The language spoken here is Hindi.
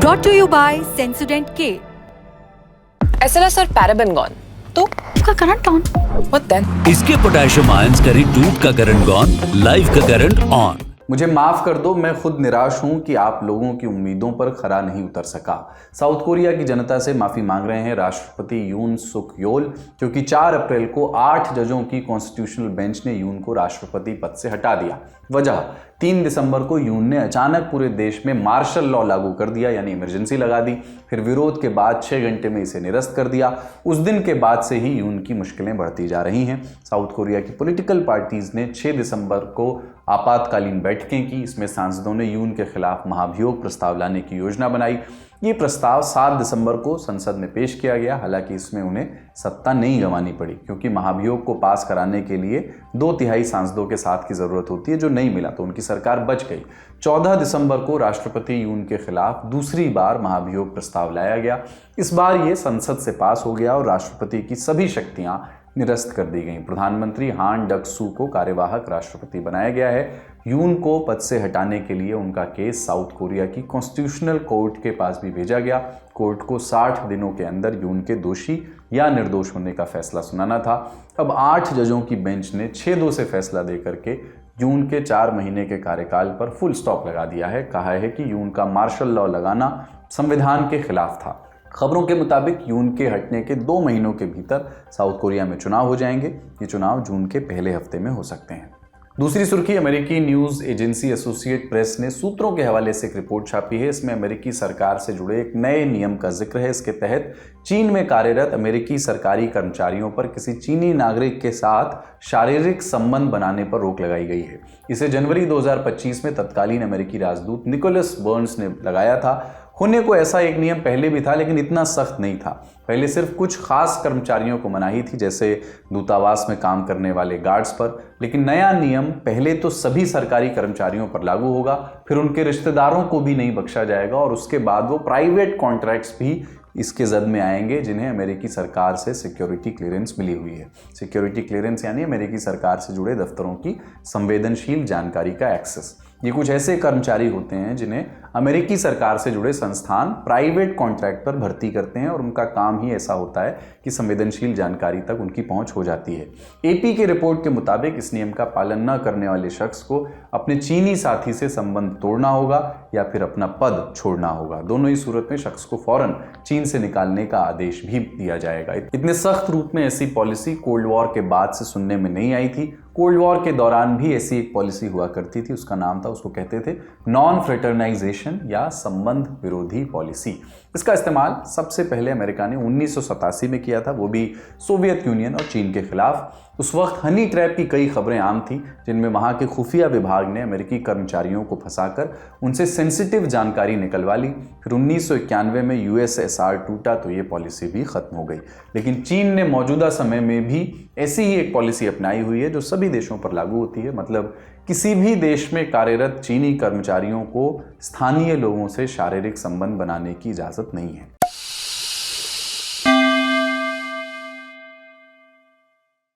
Brought to you by Sensodyne K. SLS और पैराबेन गॉन तो का करंट ऑन। What then? इसके पोटेशियम आयंस करी टूट का करंट गॉन, लाइफ का करंट ऑन। मुझे माफ कर दो, मैं खुद निराश हूं कि आप लोगों की उम्मीदों पर खरा नहीं उतर सका। साउथ कोरिया की जनता से माफी मांग रहे हैं राष्ट्रपति यून सुक योल, क्योंकि 4 अप्रैल को 8 जजों की कॉन्स्टिट्यूशनल बेंच ने यून को राष्ट्रपति पद से हटा दिया। वजह 3 दिसंबर को यून ने अचानक पूरे देश में मार्शल लॉ लागू कर दिया, यानी इमरजेंसी लगा दी। फिर विरोध के बाद 6 घंटे में इसे निरस्त कर दिया। उस दिन के बाद से ही यून की मुश्किलें बढ़ती जा रही हैं। साउथ कोरिया की पॉलिटिकल पार्टीज ने 6 दिसंबर को आपातकालीन बैठकें की। इसमें सांसदों ने यून के खिलाफ महाभियोग प्रस्ताव लाने की योजना बनाई। ये प्रस्ताव 7 दिसंबर को संसद में पेश किया गया। हालांकि इसमें उन्हें सत्ता नहीं गंवानी पड़ी, क्योंकि महाभियोग को पास कराने के लिए 2/3 सांसदों के साथ की जरूरत होती है, जो नहीं मिला, तो उनकी सरकार बच गई। 14 दिसंबर को राष्ट्रपति यून के खिलाफ दूसरी बार महाभियोग प्रस्ताव लाया गया। इस बार ये संसद से पास हो गया और राष्ट्रपति की सभी शक्तियां निरस्त कर दी गई। प्रधानमंत्री हान डक-सू को कार्यवाहक राष्ट्रपति बनाया गया है। यून को पद से हटाने के लिए उनका केस साउथ कोरिया की कॉन्स्टिट्यूशनल कोर्ट के पास भी भेजा गया। कोर्ट को 60 दिनों के अंदर यून के दोषी या निर्दोष होने का फैसला सुनाना था। अब 8 जजों की बेंच ने 6-2 से फैसला देकर के यून के 4 महीने के कार्यकाल पर फुल स्टॉप लगा दिया है। कहा है कि यून का मार्शल लॉ लगाना संविधान के खिलाफ था। खबरों के मुताबिक यून के हटने के 2 महीनों के भीतर साउथ कोरिया में चुनाव हो जाएंगे। ये चुनाव जून के पहले हफ्ते में हो सकते हैं। दूसरी सुर्खी, अमेरिकी न्यूज एजेंसी एसोसिएट प्रेस ने सूत्रों के हवाले से एक रिपोर्ट छापी है। इसमें अमेरिकी सरकार से जुड़े एक नए नियम का जिक्र है। इसके तहत चीन में कार्यरत अमेरिकी सरकारी कर्मचारियों पर किसी चीनी नागरिक के साथ शारीरिक संबंध बनाने पर रोक लगाई गई है। इसे जनवरी 2025 में तत्कालीन अमेरिकी राजदूत निकोलस बर्न्स ने लगाया था। होने को ऐसा एक नियम पहले भी था, लेकिन इतना सख्त नहीं था। पहले सिर्फ कुछ खास कर्मचारियों को मनाही थी, जैसे दूतावास में काम करने वाले गार्ड्स पर। लेकिन नया नियम पहले तो सभी सरकारी कर्मचारियों पर लागू होगा, फिर उनके रिश्तेदारों को भी नहीं बख्शा जाएगा, और उसके बाद वो प्राइवेट कॉन्ट्रैक्ट्स भी इसके जद में आएंगे जिन्हें अमेरिकी सरकार से सिक्योरिटी क्लियरेंस मिली हुई है। सिक्योरिटी क्लियरेंस यानी अमेरिकी सरकार से जुड़े दफ्तरों की संवेदनशील जानकारी का एक्सेस। ये कुछ ऐसे कर्मचारी होते हैं जिन्हें अमेरिकी सरकार से जुड़े संस्थान प्राइवेट कॉन्ट्रैक्ट पर भर्ती करते हैं, और उनका काम ही ऐसा होता है कि संवेदनशील जानकारी तक उनकी पहुंच हो जाती है। एपी के रिपोर्ट के मुताबिक इस नियम का पालन न करने वाले शख्स को अपने चीनी साथी से संबंध तोड़ना होगा या फिर अपना पद छोड़ना होगा। दोनों ही सूरत में शख्स को फौरन चीन से निकालने का आदेश भी दिया जाएगा। इतने सख्त रूप में ऐसी पॉलिसी कोल्ड वॉर के बाद से सुनने में नहीं आई थी। कोल्ड वॉर के दौरान भी ऐसी एक पॉलिसी हुआ करती थी, उसका नाम था, उसको कहते थे नॉन फ्रेटरनाइजेशन या संबंध विरोधी पॉलिसी। इसका इस्तेमाल सबसे पहले अमेरिका ने 1987 में किया था, वो भी सोवियत यूनियन और चीन के खिलाफ। उस वक्त हनी ट्रैप की कई खबरें आम थी, जिनमें वहां के खुफिया विभाग ने अमेरिकी कर्मचारियों को फंसाकर उनसे सेंसिटिव जानकारी निकलवा ली। फिर 1991 में यूएसएसआर टूटा तो ये पॉलिसी भी खत्म हो गई। लेकिन चीन ने मौजूदा समय में भी ऐसी ही एक पॉलिसी अपनाई हुई है जो सभी देशों पर लागू होती है। मतलब किसी भी देश में कार्यरत चीनी कर्मचारियों को स्थानीय लोगों से शारीरिक संबंध बनाने की इजाजत नहीं है।